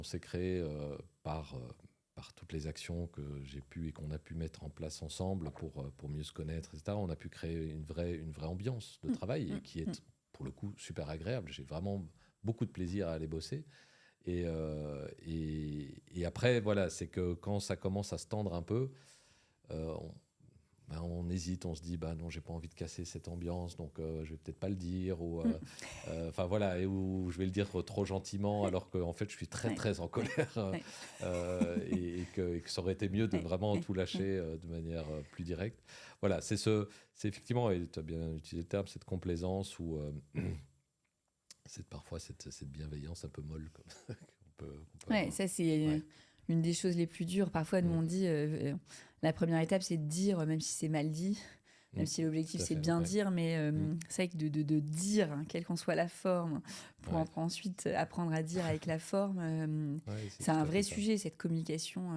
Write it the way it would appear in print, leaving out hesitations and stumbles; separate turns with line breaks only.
On s'est créé par toutes les actions que j'ai pu et qu'on a pu mettre en place ensemble pour mieux se connaître, etc. On a pu créer une vraie ambiance de travail et qui est, pour le coup, super agréable. J'ai vraiment beaucoup de plaisir à aller bosser. Et après, voilà, c'est que quand ça commence à se tendre un peu, euh, on, on hésite, on se dit, bah non, j'ai pas envie de casser cette ambiance, donc je vais peut-être pas le dire, enfin voilà, ou je vais le dire trop gentiment, alors qu'en fait, je suis très
Ouais.
très en colère,
Ouais.
et que ça aurait été mieux de
Ouais.
vraiment
Ouais.
tout lâcher de manière plus directe. Voilà, c'est effectivement, et tu as bien utilisé le terme, cette complaisance ou parfois cette bienveillance un peu molle qu'on peut
Ouais,
avoir.
ça c'est
Ouais.
une des choses les plus dures. Parfois, nous
Mm.
on dit, la première étape c'est de dire, même si c'est mal dit, même
Mm.
si l'objectif
Tout à
c'est de
fait,
bien
ouais.
dire, mais
Mm.
c'est vrai que de dire, hein, quelle qu'en soit la forme, pour
Ouais.
ensuite apprendre à dire avec la forme,
Ouais, c'est
c'est un
tout à
vrai
fait ça.
sujet, cette communication.